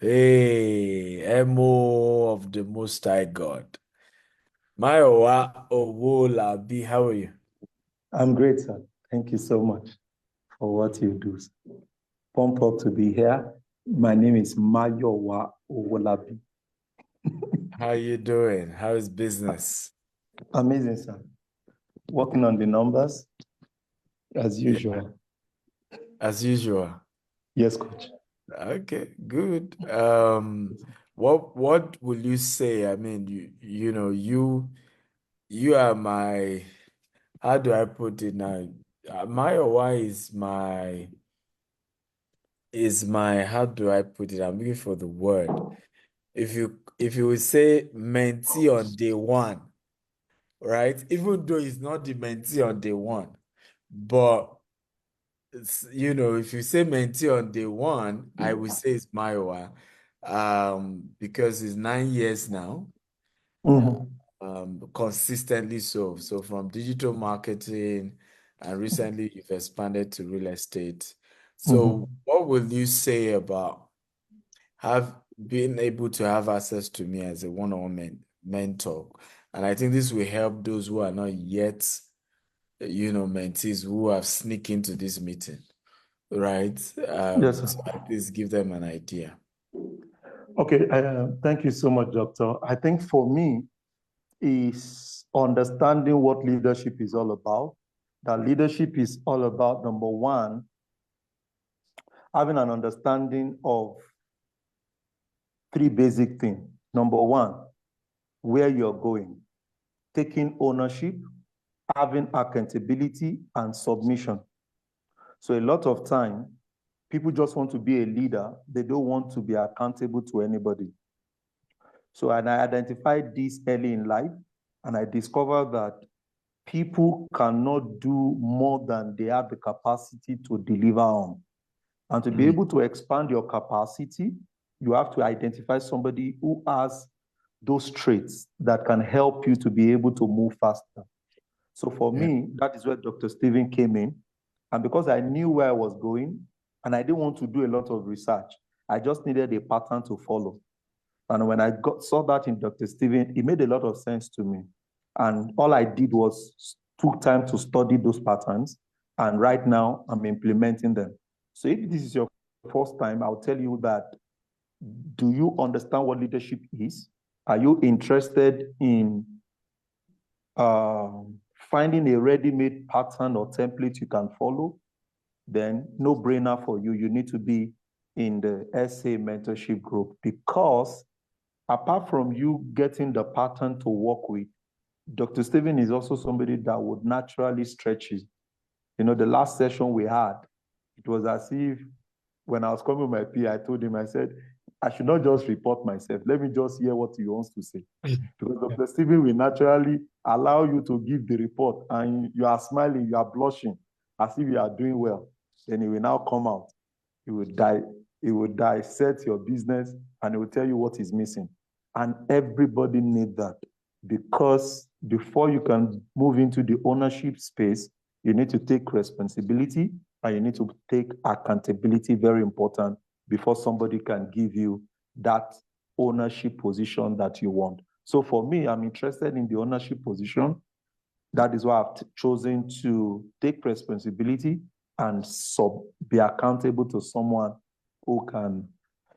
Hey, MO of the Most High God. Mayowa Owolabi, how are you? I'm great, sir. Thank you so much for what you do. Pumped up to be here. My name is Mayowa Owolabi. How you doing? How is business? Amazing, sir. Working on the numbers as Yeah, usual. as usual. Yes, coach. Okay, good. What will you say? I mean, you are my, how do I put it now? Mayowa is my, how do I put it? I'm looking for the word. If you would say mentee on day one, right? Even though it's not the mentee on day one, but if you say mentee on day one, I would say it's Maiwa, because it's 9 years now, Mhm. consistently so. So from digital marketing, and recently you've expanded to real estate. So Mhm. what will you say about have been able to have access to me as a one-on-one mentor? And I think this will help those who are not yet, mentees who have sneaked into this meeting, right? Yes, sir. So at least give them an idea. Okay, thank you so much, doctor. I think for me is understanding what leadership is all about. That leadership is all about, number one, having an understanding of three basic things. Number one, where you're going, taking ownership, having accountability, and submission. So a lot of time, people just want to be a leader. They don't want to be accountable to anybody. So, and I identified this early in life, and I discovered that people cannot do more than they have the capacity to deliver on. And to be Mm, able to expand your capacity, you have to identify somebody who has those traits that can help you to be able to move faster. So for yeah, me, that is where Dr. Stephen came in. And because I knew where I was going and I didn't want to do a lot of research, I just needed a pattern to follow. And when saw that in Dr. Stephen, it made a lot of sense to me. And all I did was took time to study those patterns. And right now I'm implementing them. So if this is your first time, I'll tell you that, do you understand what leadership is? Are you interested in finding a ready-made pattern or template you can follow? Then no brainer for you. You need to be in the SA mentorship group, because apart from you getting the pattern to work with, Dr. Stephen is also somebody that would naturally stretch you. You know, the last session we had, it was as if when I was coming with my peer, I told him, I said, I should not just report myself. Let me just hear what he wants to say. Because Dr. Stephen will naturally allow you to give the report and you are smiling, you are blushing as if you are doing well. Then he will now come out. He will dissect your business and he will tell you what is missing. And everybody needs that, because before you can move into the ownership space, you need to take responsibility and you need to take accountability, very important, before somebody can give you that ownership position that you want. So for me, I'm interested in the ownership position. That is why I've chosen to take responsibility and be accountable to someone who can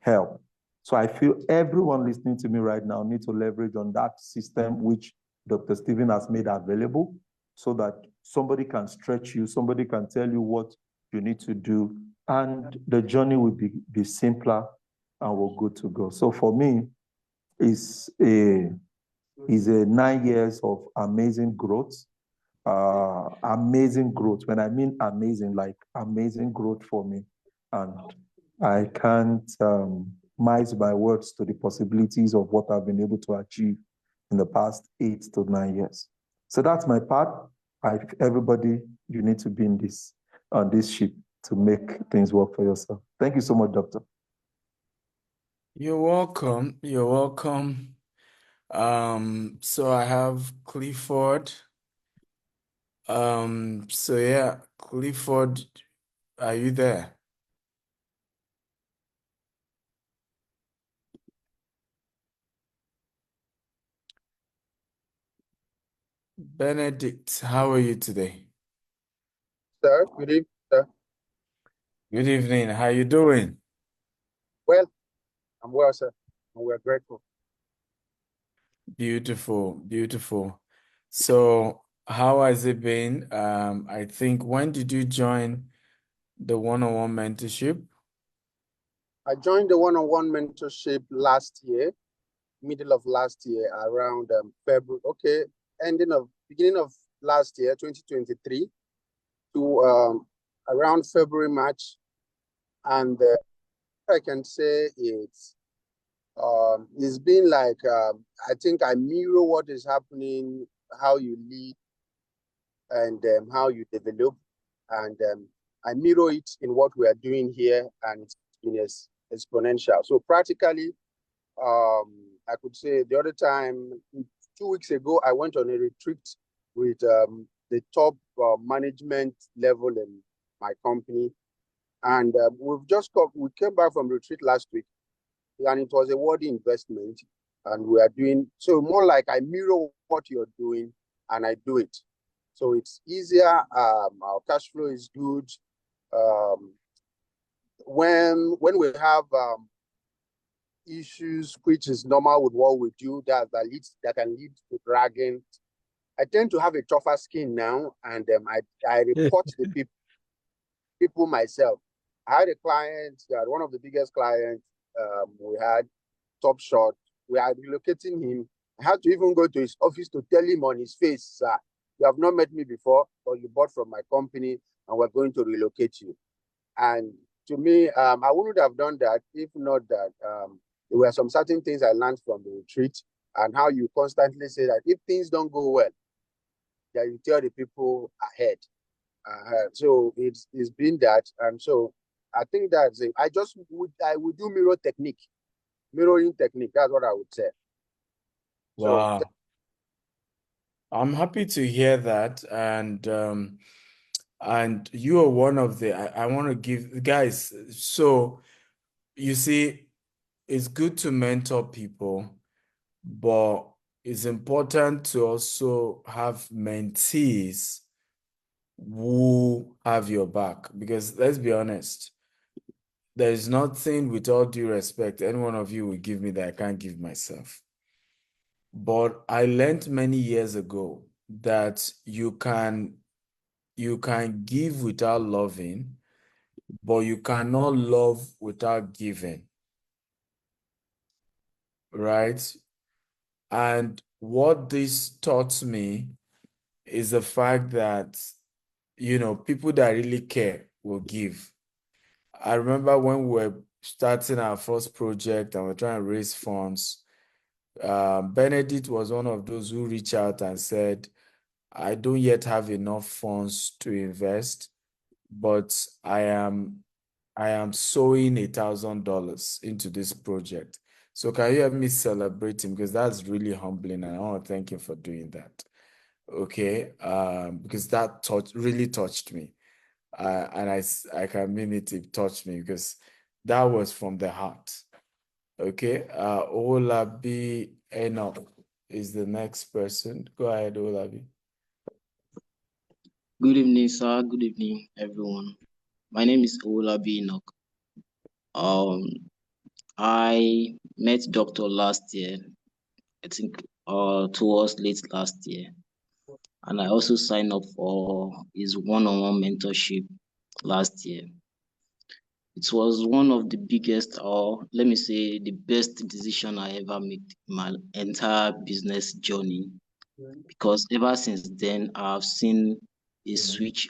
help. So I feel everyone listening to me right now need to leverage on that system which Dr. Stephen has made available, so that somebody can stretch you, somebody can tell you what you need to do, and the journey will be simpler and we're good to go. So for me, it's a 9 years of amazing growth. Amazing growth. When I mean amazing, like amazing growth for me. And I can't mice my words to the possibilities of what I've been able to achieve in the past 8 to 9 years. So that's my part. Everybody, you need to be in on this ship to make things work for yourself. Thank you so much, Doctor. you're welcome. You're welcome. So I have Clifford. So yeah, Clifford, are you there? Benedict, how are you today? Sir, good evening, sir. Good evening. How you doing? Well, I'm well, sir, and we're grateful. Beautiful, beautiful. So, how has it been? I think when did you join the one-on-one mentorship? I joined the one-on-one mentorship last year, middle of last year, around February. Okay, beginning of last year, 2023, to around February, March, and I can say it's been like I think I mirror what is happening, how you lead, and how you develop. And I mirror it in what we are doing here, and it's been exponential. So practically, I could say the other time, 2 weeks ago, I went on a retreat with the top management level in my company. And we came back from retreat last week, and it was a worthy investment. And we are doing so more like I mirror what you're doing and I do it. So it's easier. Our cash flow is good. Um, when we have issues, which is normal with what we do, that can lead to dragging. I tend to have a tougher skin now, and I report the people myself. I had a client, one of the biggest clients we had, Top Shot. We are relocating him. I had to even go to his office to tell him on his face, sir, you have not met me before, but you bought from my company, and we're going to relocate you. And to me, I wouldn't have done that if not that there were some certain things I learned from the retreat, and how you constantly say that if things don't go well, that you tell the people ahead. So it's been that, and so I think that's it. I would do mirroring technique. That's what I would say. So Wow. I'm happy to hear that. And you are one of the I want to give guys, so you see, it's good to mentor people, but it's important to also have mentees who have your back. Because let's be honest, there is nothing, with all due respect, any one of you will give me that I can't give myself. But I learned many years ago that you can give without loving, but you cannot love without giving, right? And what this taught me is the fact that, people that really care will give. I remember when we were starting our first project and we're trying to raise funds, Benedict was one of those who reached out and said, I don't yet have enough funds to invest, but I am sowing $1,000 into this project. So can you help me celebrate him? Because that's really humbling, and I want to thank you for doing that. Okay, because that really touched me, and I can mean it. It touched me because that was from the heart. Okay, Olabi Enoch is the next person. Go ahead, Olabi. Good evening, sir. Good evening, everyone. My name is Olabi Enoch. Um, I met Doctor last year. I think towards late last year, and I also signed up for his one-on-one mentorship last year. It was one of the biggest, or let me say, the best decision I ever made in my entire business journey. Because ever since then, I've seen a switch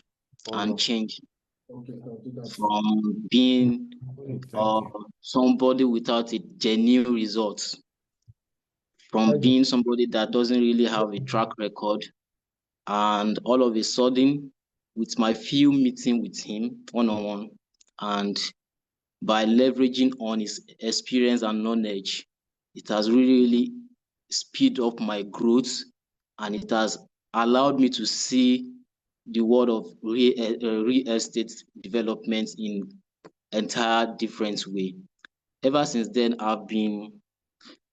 and change from being Thank you. somebody without a genuine result, from being somebody that doesn't really have a track record, and all of a sudden, with my few meeting with him one-on-one, and by leveraging on his experience and knowledge, it has really speed up my growth, and it has allowed me to see the world of real estate development in entire different way. Ever since then, I've been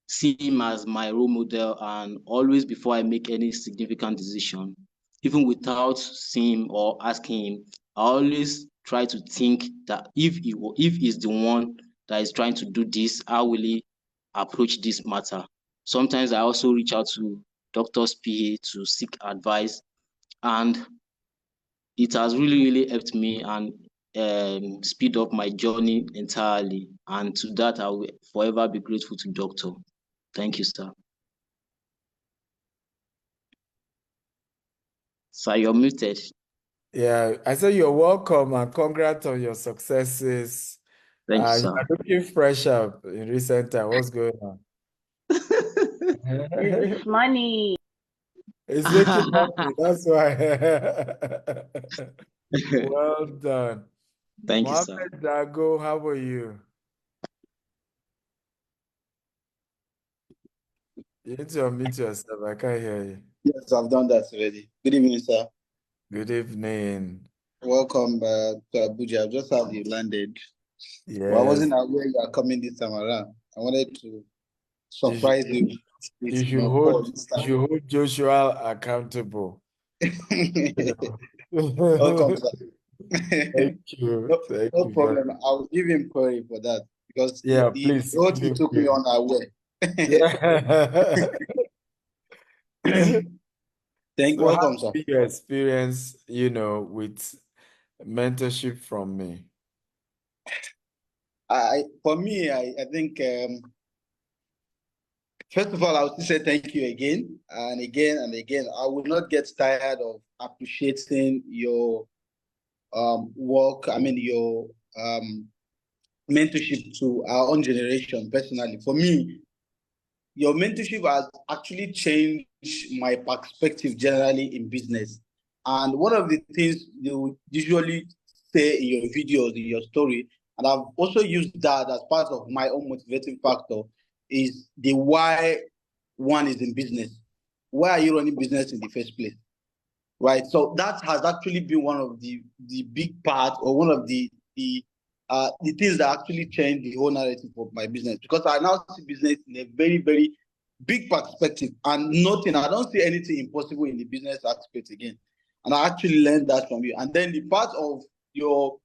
see him as my role model, and always before I make any significant decision, even without seeing him or asking him, I always try to think that if he's the one that is trying to do this, how will he approach this matter? Sometimes I also reach out to doctor's PA to seek advice, and it has really helped me and speed up my journey entirely. And to that, I will forever be grateful to doctor. Thank you, sir. Sir, you're muted. Yeah, I said you're welcome and congrats on your successes. Thank you, You sir. are looking fresh up in recent time. What's going on? It's money. It's making money. That's why. Well done. Thank you, sir. Mohammed Dago, how are you? You need to unmute yourself. I can't hear you. Yes, I've done that already. Good evening, sir. Good evening. Welcome to Abuja. I've just had you landed. But I Yes. wasn't aware you are coming this time around. I wanted to surprise you with You should my call hold, this you time. should hold Joshua accountable. Welcome, sir. Thank you. No, Thank no you very problem. much. I'll give him query for that because Yeah, the please whole give thing him took me credit. unaware. Yeah. Thank you. So how Welcome, sir. be your experience, with mentorship from me? For me, I think first of all, I would say thank you again and again and again. I will not get tired of appreciating your work. I mean, your mentorship to our own generation. Personally, for me, your mentorship has actually changed my perspective generally in business. And one of the things you usually say in your videos, in your story, and I've also used that as part of my own motivating factor, is the why one is in business. Why are you running business in the first place? Right. So that has actually been one of the big part, or one of the things that actually changed the whole narrative of my business, because I now see business in a very, very big perspective, and I don't see anything impossible in the business aspect again. And I actually learned that from you. And then the part of your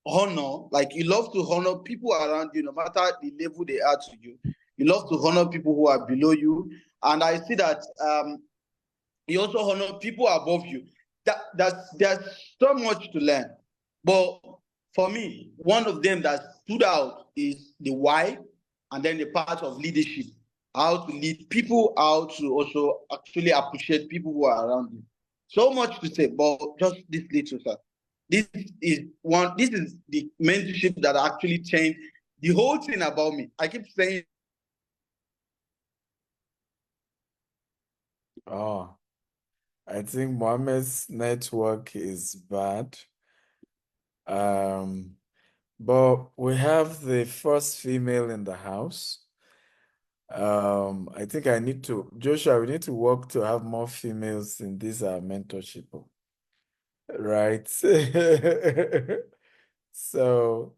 honor, like you love to honor people around you, no matter the level they are to you. You love to honor people who are below you. And I see that you also honor people above you. There's so much to learn. But for me, one of them that stood out is the why, and then the part of leadership. How to lead people, how to also actually appreciate people who are around you. So much to say, but just this little, sir. This is the mentorship that actually changed the whole thing about me. I keep saying. Oh, I think Mohammed's network is bad. But we have the first female in the house. I think Joshua, we need to work to have more females in this mentorship, right? So,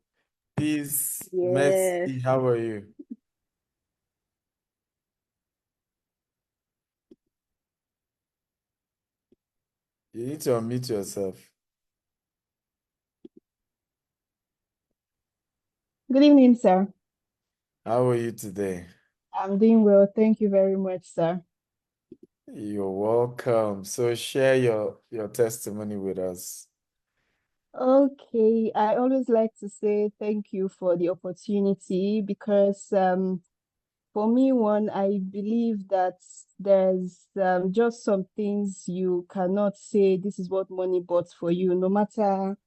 peace, Yes. Mercy, how are you? You need to unmute yourself. Good evening, sir. How are you today? I'm doing well. Thank you very much, sir. You're welcome. So share your testimony with us. Okay, I always like to say thank you for the opportunity because for me, I believe that there's just some things you cannot say this is what money bought for you, no matter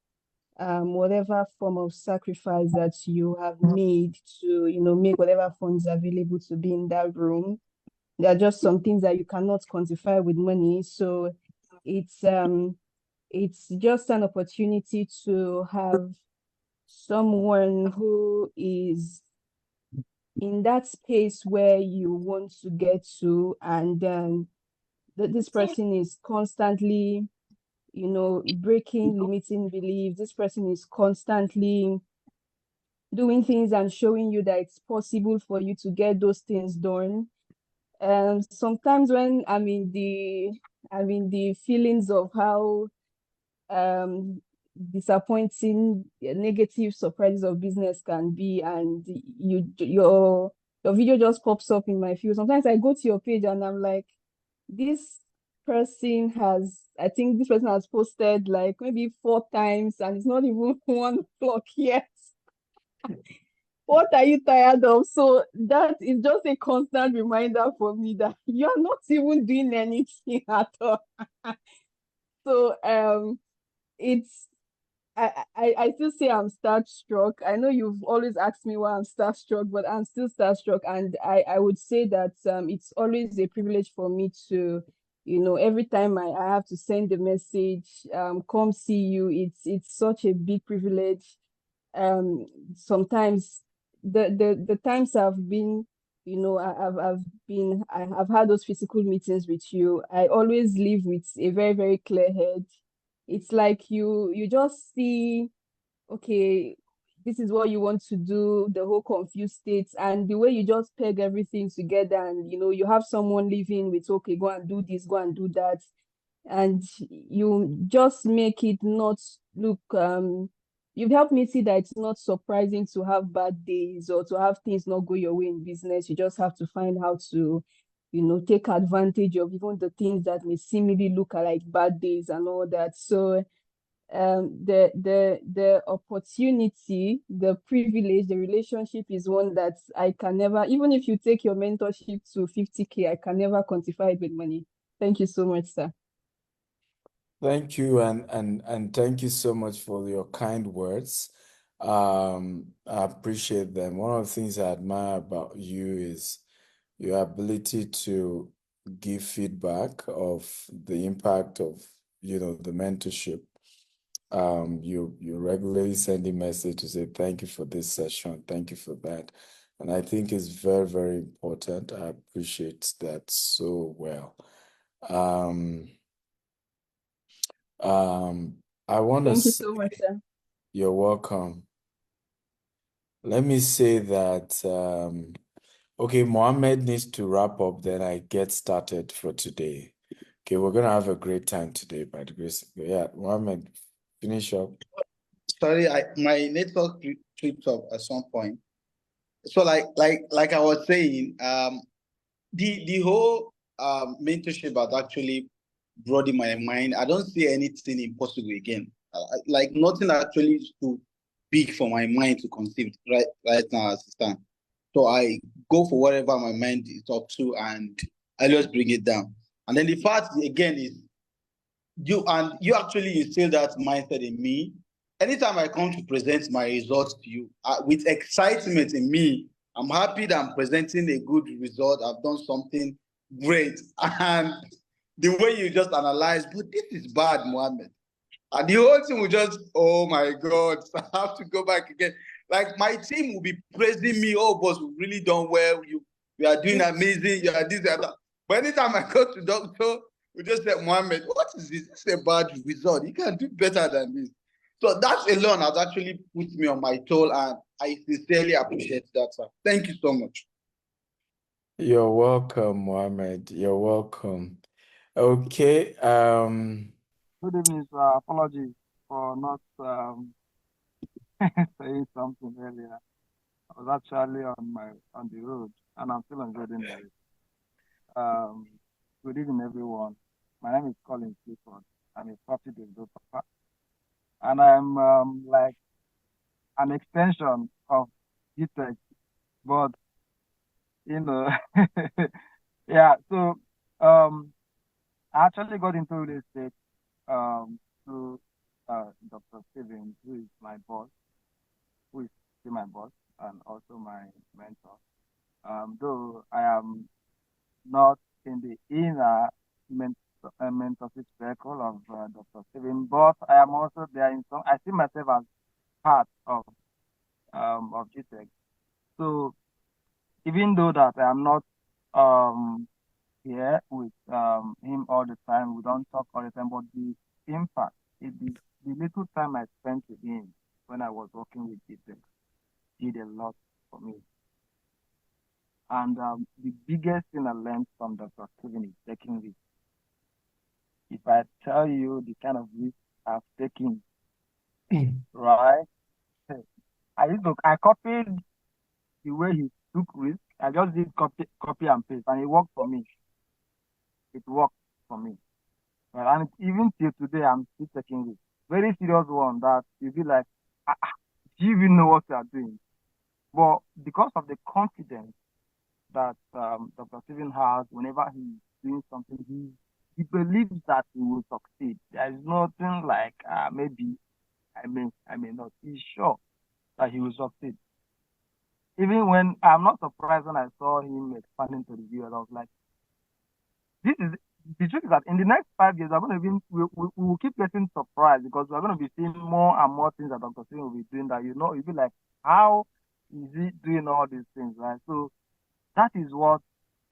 whatever form of sacrifice that you have made to, make whatever funds available to be in that room. There are just some things that you cannot quantify with money. So it's just an opportunity to have someone who is in that space where you want to get to, and then this person is constantly, breaking limiting beliefs. This person is constantly, doing things and showing you that it's possible for you to get those things done. Sometimes when the feelings of how disappointing, negative surprises of business can be, and your video just pops up in my feed. Sometimes I go to your page and I'm like, I think this person has posted like maybe 4 times and it's not even 1 o'clock yet. What are you tired of? So that is just a constant reminder for me that you're not even doing anything at all. So it's I still say I'm starstruck. I know you've always asked me why I'm starstruck, but I'm still starstruck. And I would say that it's always a privilege for me to, every time I have to send a message, come see you. It's such a big privilege. Sometimes the times I've been, I've had those physical meetings with you. I always leave with a very, very clear head. It's like you just see, okay, this is what you want to do, the whole confused states, and the way you just peg everything together, and you have someone living with, okay, go and do this, go and do that, and you just make it not look you've helped me see that it's not surprising to have bad days or to have things not go your way in business. You just have to find how to take advantage of even the things that may seemingly look like bad days and all that. So the opportunity, the privilege, the relationship is one that I can never, even if you take your mentorship to 50K, I can never quantify it with money. Thank you so much, sir. Thank you, and thank you so much for your kind words. I appreciate them. One of the things I admire about you is your ability to give feedback of the impact of the mentorship. You regularly send a message to say thank you for this session, thank you for that, and I think it's very, very important. I appreciate that so well. I want to Thank you say so much, sir. you're welcome. Let me say that okay, Mohammed needs to wrap up, then I get started for today. Okay, we're gonna have a great time today by the grace of God. Yeah, Mohammed, finish up. Sorry, my network tripped up at some point. So like I was saying, the whole mentorship has actually broadened my mind. I don't see anything impossible again. Like nothing actually is too big for my mind to conceive right now as it stands. So I go for whatever my mind is up to, and I just bring it down. And then the fact again is you actually instill that mindset in me. Anytime I come to present my results to you with excitement in me, I'm happy that I'm presenting a good result. I've done something great. And the way you just analyze, but this is bad, Mohammed. And the whole thing will just, oh my God, I have to go back again. Like my team will be praising me, oh, boss, we've really done well. You are doing amazing. You are this and that. But anytime I go to doctor, we just say, Mohammed, what is this? This is a bad result. You can do better than this. So that alone has actually put me on my toll, and I sincerely appreciate that, sir. Thank you so much. You're welcome, Mohammed. You're welcome. Okay. Good evening, sir. Apologies for not saying something earlier. I was actually on the road, and I'm still on Jordan Road. Good evening, everyone. My name is Colin Clifford. I'm a property developer, and I'm like an extension of GTech, but you know, yeah. So I actually got into real estate through Dr. Steven, who is my boss, who is still my boss and also my mentor. Though I am not in the inner mentorship circle of Dr. Steven, but I am also there in some. I see myself as part of GTech. So even though that I am not here with him all the time, we don't talk all the time, but the impact, the little time I spent with him when I was working with GTech did a lot for me. And the biggest thing I learned from Dr. Steven is taking risk. If I tell you the kind of risk I've taken, right? I copied the way he took risk. I just did copy and paste, and it worked for me. It worked for me. Right? And even till today, I'm still taking risk. Very serious one that you'll be like, do you even know what you are doing? But because of the confidence that Dr. Steven has, whenever he's doing something, he believes that he will succeed. There is nothing like maybe I may not. He's sure that he will succeed. Even when I'm not surprised when I saw him expanding to the US, I was like, this is the truth is that in the next 5 years, we will keep getting surprised because we're going to be seeing more and more things that Dr. Steven will be doing that you'll be like, how is he doing all these things, right? So that is what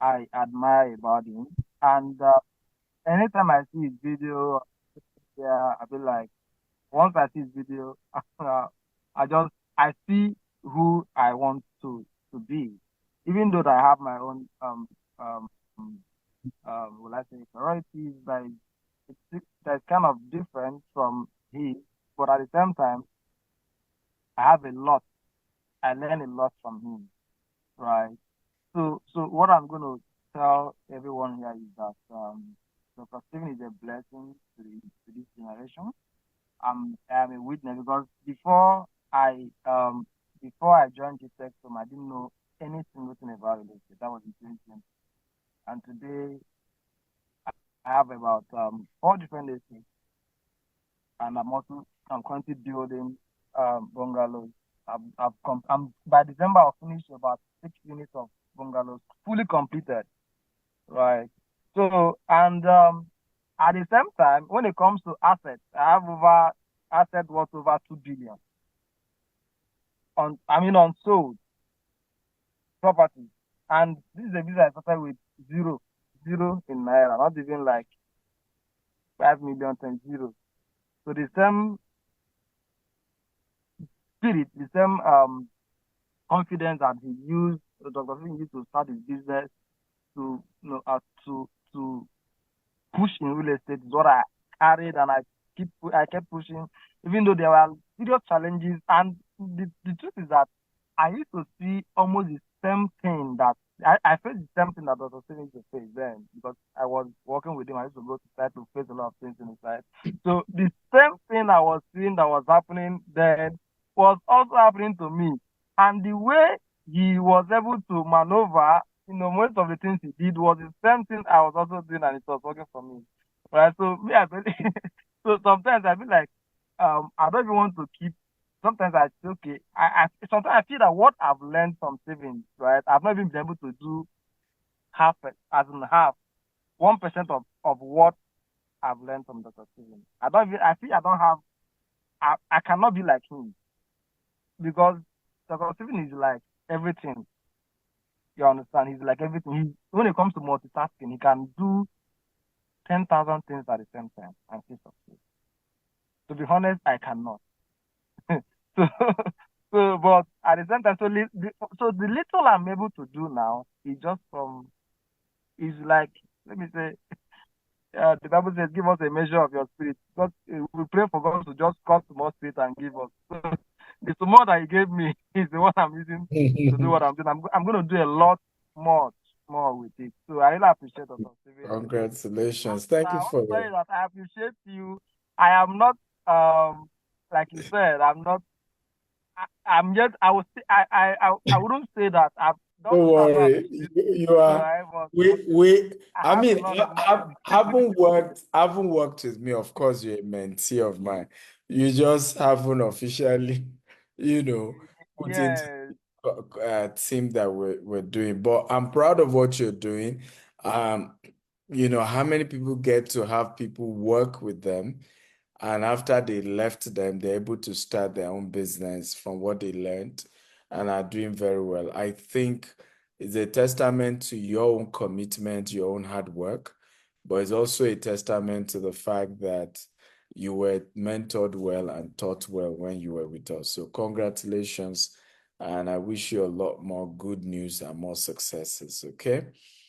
I admire about him. And anytime I see his video, yeah, I'll be like, once I see his video, I see who I want to be. Even though I have my own will I say priorities, but that's kind of different from his. But at the same time, I have a lot. I learn a lot from him, right? So what I'm going to tell everyone here is that Dr. Steven is a blessing to this generation. I'm a witness because before I joined this sector, I didn't know any single thing about real estate. That was in 2020. And today I have about 4 different estates, and I'm currently building bungalows. By December I'll finish about 6 units of bungalows fully completed, right? So and at the same time, when it comes to assets, I have asset worth over 2 billion on unsold property, and this is a business I started with zero in naira, not even like 5 million times zero. So the same spirit, the same confidence that Dr. Steven used to start his business to to push in real estate is what I carried, and I kept pushing, even though there were serious challenges. And the truth is that I used to see almost the same thing that I faced the same thing that Dr. Steven used to face then, because I was working with him. I used to go to site to face a lot of things in the site. So the same thing I was seeing that was happening then was also happening to me. And the way he was able to maneuver, most of the things he did was the same thing I was also doing, and it was working for me. Right? So me, so sometimes I feel like I don't even want to keep. Sometimes I say, okay, sometimes I feel that what I've learned from savings, right, I've not even been able to do half 1% of what I've learned from Dr. Steven. I feel I don't have. I cannot be like him, because Dr. Steven is like everything. You understand? He's like everything. When it comes to multitasking, he can do 10,000 things at the same time and still succeed. To be honest, I cannot. But at the same time, so the little I'm able to do now is just is like, let me say, the Bible says, give us a measure of your spirit. God, we pray for God to just cut more spirit and give us. So the more that He gave me is the one I'm using to do what I'm doing. I'm going to do a lot more with it. So I really appreciate Dr. Steven. Congratulations. Thank you for I that. that. I appreciate you. I am not, like you said, I'm not, I'm just, I wouldn't say that. Don't worry. You are. Right, I mean, haven't worked with me. Of course, you're a mentee of mine. You just haven't officially, put into team that we're doing. But I'm proud of what you're doing. How many people get to have people work with them, and after they left them, they're able to start their own business from what they learned and are doing very well. I think it's a testament to your own commitment, your own hard work, but it's also a testament to the fact that you were mentored well and taught well when you were with us. So congratulations. And I wish you a lot more good news and more successes, okay?